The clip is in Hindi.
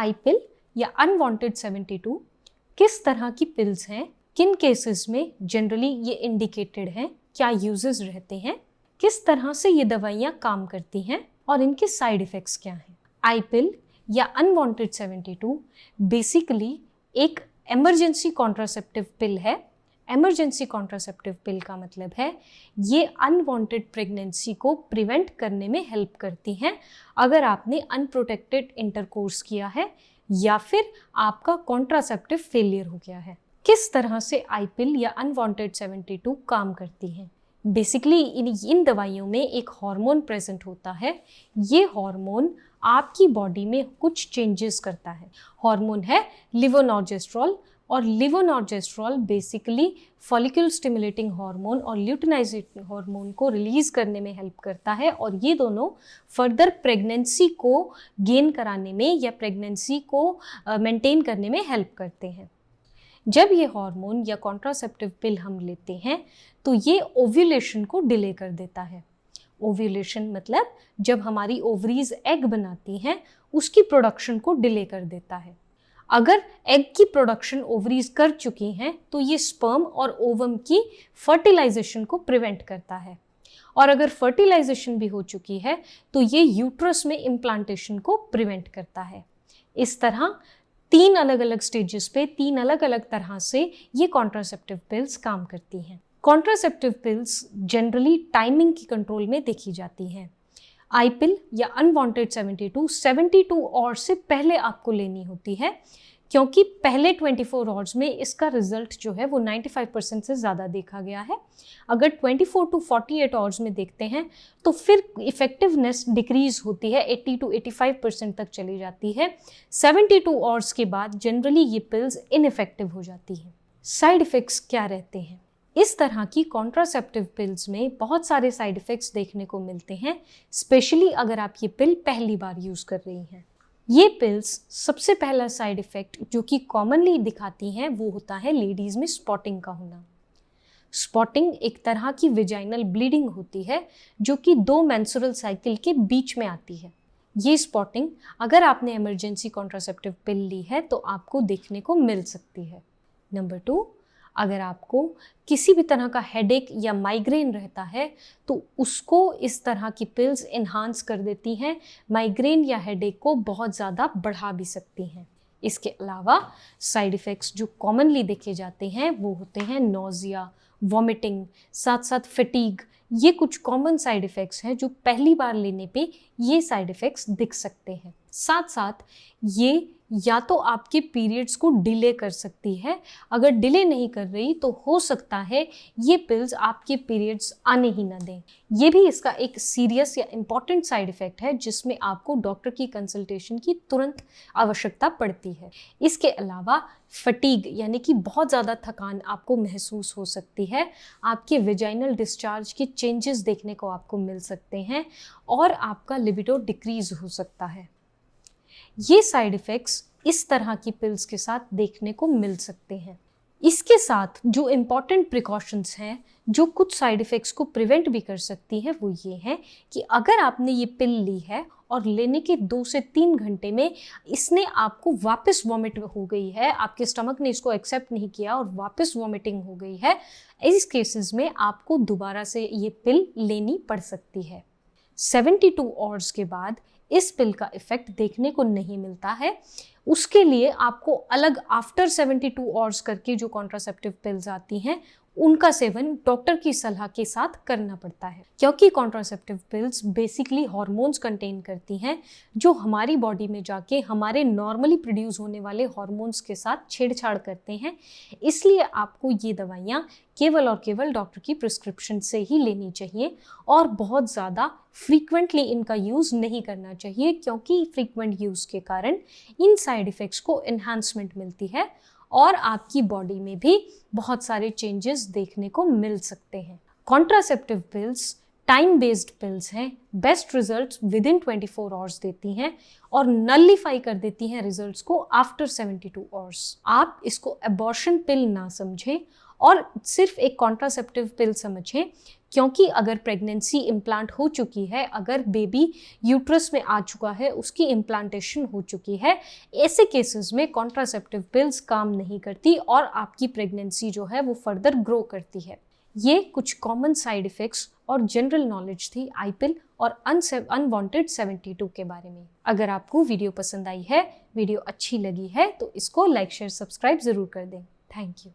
आई पिल या अनवांटेड 72 किस तरह की पिल्स हैं, किन केसेस में जनरली ये इंडिकेटेड हैं, क्या यूजेस रहते हैं, किस तरह से ये दवाइयाँ काम करती हैं और इनके साइड इफ़ेक्ट्स क्या हैं। आई पिल या अनवांटेड 72 बेसिकली एक इमरजेंसी कॉन्ट्रासेप्टिव पिल है। इमरजेंसी कॉन्ट्रासेप्टिव पिल का मतलब है ये अनवांटेड प्रेगनेंसी को प्रिवेंट करने में हेल्प करती हैं अगर आपने अनप्रोटेक्टेड इंटरकोर्स किया है या फिर आपका कॉन्ट्रासेप्टिव फेलियर हो गया है। किस तरह से आई पिल या अनवांटेड 72 काम करती हैं? बेसिकली इन दवाइयों में एक हार्मोन प्रेजेंट होता है। ये हार्मोन आपकी बॉडी में कुछ चेंजेस करता है। हार्मोन है लिवोनॉर्जेस्ट्रॉल और लिवोनॉर्जेस्ट्रॉल बेसिकली फॉलिक्यूल स्टिमुलेटिंग हार्मोन और ल्यूटिनाइजिंग हार्मोन को रिलीज करने में हेल्प करता है और ये दोनों फर्दर प्रेगनेंसी को गेन कराने में या प्रेगनेंसी को मेंटेन करने में हेल्प करते हैं। जब ये हार्मोन या कॉन्ट्रासेप्टिव पिल हम लेते हैं तो ये ओव्यूलेशन को डिले कर देता है। ओव्यूलेशन मतलब जब हमारी ओवरीज एग बनाती हैं उसकी प्रोडक्शन को डिले कर देता है। अगर एग की प्रोडक्शन ओवरीज कर चुकी हैं तो ये स्पर्म और ओवम की फर्टिलाइजेशन को प्रिवेंट करता है और अगर फर्टिलाइजेशन भी हो चुकी है तो ये यूट्रस में इम्प्लांटेशन को प्रिवेंट करता है। इस तरह 3 अलग अलग स्टेजेस पे 3 अलग अलग तरह से ये कॉन्ट्रासेप्टिव पिल्स काम करती हैं। कॉन्ट्रासेप्टिव पिल्स जनरली टाइमिंग की कंट्रोल में देखी जाती हैं। आई पिल या अनवांटेड 72 आवर्स से पहले आपको लेनी होती है क्योंकि पहले 24 आवर्स में इसका रिजल्ट जो है वो 95% से ज़्यादा देखा गया है। अगर 24 to 48 आवर्स में देखते हैं तो फिर इफ़ेक्टिवनेस डिक्रीज होती है, 80 to 85% तक चली जाती है। 72 आवर्स के बाद जनरली ये पिल्स इनइफेक्टिव हो जाती हैं। साइड इफ़ेक्ट्स क्या रहते हैं? इस तरह की कॉन्ट्रासेप्टिव पिल्स में बहुत सारे साइड इफ़ेक्ट्स देखने को मिलते हैं, स्पेशली अगर आप ये पिल पहली बार यूज़ कर रही हैं। ये पिल्स सबसे पहला साइड इफ़ेक्ट जो कि कॉमनली दिखाती हैं वो होता है लेडीज़ में स्पॉटिंग का होना। स्पॉटिंग एक तरह की विजाइनल ब्लीडिंग होती है जो कि 2 मेंस्ट्रुअल साइकिल के बीच में आती है। ये स्पॉटिंग अगर आपने इमरजेंसी कॉन्ट्रासेप्टिव पिल ली है तो आपको देखने को मिल सकती है। नंबर 2, अगर आपको किसी भी तरह का हेडेक या माइग्रेन रहता है तो उसको इस तरह की पिल्स इन्हांस कर देती हैं, माइग्रेन या हेडेक को बहुत ज़्यादा बढ़ा भी सकती हैं। इसके अलावा साइड इफ़ेक्ट्स जो कॉमनली देखे जाते हैं वो होते हैं नोज़िया, वॉमिटिंग, साथ साथ फटीग। ये कुछ कॉमन साइड इफ़ेक्ट्स हैं जो पहली बार लेने पे ये साइड इफ़ेक्ट्स दिख सकते हैं। साथ साथ ये या तो आपके पीरियड्स को डिले कर सकती है, अगर डिले नहीं कर रही तो हो सकता है ये पिल्स आपके पीरियड्स आने ही ना दें। ये भी इसका एक सीरियस या इम्पॉर्टेंट साइड इफ़ेक्ट है जिसमें आपको डॉक्टर की कंसल्टेशन की तुरंत आवश्यकता पड़ती है। इसके अलावा फटीग यानी कि बहुत ज़्यादा थकान आपको महसूस हो सकती है, आपके वेजाइनल डिस्चार्ज के चेंजेस देखने को आपको मिल सकते हैं और आपका लिबिडो डिक्रीज हो सकता है। ये साइड इफ़ेक्ट्स इस तरह की पिल्स के साथ देखने को मिल सकते हैं। इसके साथ जो इम्पॉर्टेंट प्रिकॉशंस हैं जो कुछ साइड इफ़ेक्ट्स को प्रिवेंट भी कर सकती हैं वो ये हैं कि अगर आपने ये पिल ली है और लेने के 2 से 3 घंटे में इसने आपको वापस वॉमिट हो गई है, आपके स्टमक ने इसको एक्सेप्ट नहीं किया और वापस वॉमिटिंग हो गई है, इस केसेस में आपको दोबारा से ये पिल लेनी पड़ सकती है। 72 आवर्स के बाद इस पिल का इफ़ेक्ट देखने को नहीं मिलता है। उसके लिए आपको अलग आफ्टर 72 आवर्स करके जो कॉन्ट्रासेप्टिव पिल्स आती हैं उनका सेवन डॉक्टर की सलाह के साथ करना पड़ता है क्योंकि contraceptive pills basically hormones contain करती हैं जो हमारी बॉडी में जाके हमारे नॉर्मली प्रोड्यूस होने वाले हार्मोन्स के साथ छेड़छाड़ करते हैं। इसलिए आपको ये दवाइयाँ केवल और केवल डॉक्टर की प्रिस्क्रिप्शन से ही लेनी चाहिए और बहुत ज़्यादा फ्रीक्वेंटली इनका यूज़ नहीं करना चाहिए क्योंकि फ्रीक्वेंट यूज़ के कारण इन साइड इफ़ेक्ट्स को एनहांसमेंट मिलती है और आपकी बॉडी में भी बहुत सारे चेंजेस देखने को मिल सकते हैं। Contraceptive pills time based pills हैं, best results within 24 hours देती हैं और नलिफाई कर देती हैं रिजल्ट्स को आफ्टर 72 आवर्स। आप इसको एबॉर्शन पिल ना समझें और सिर्फ एक कॉन्ट्रासेप्टिव पिल समझें क्योंकि अगर प्रेगनेंसी इम्प्लांट हो चुकी है, अगर बेबी यूट्रस में आ चुका है, उसकी इम्प्लांटेशन हो चुकी है, ऐसे केसेस में कॉन्ट्रासेप्टिव पिल्स काम नहीं करती और आपकी प्रेगनेंसी जो है वो फर्दर ग्रो करती है। ये कुछ कॉमन साइड इफ़ेक्ट्स और जनरल नॉलेज थी आईपिल और अनवांटेड 72 के बारे में। अगर आपको वीडियो पसंद आई है, वीडियो अच्छी लगी है, तो इसको लाइक शेयर सब्सक्राइब ज़रूर कर दें। Thank you.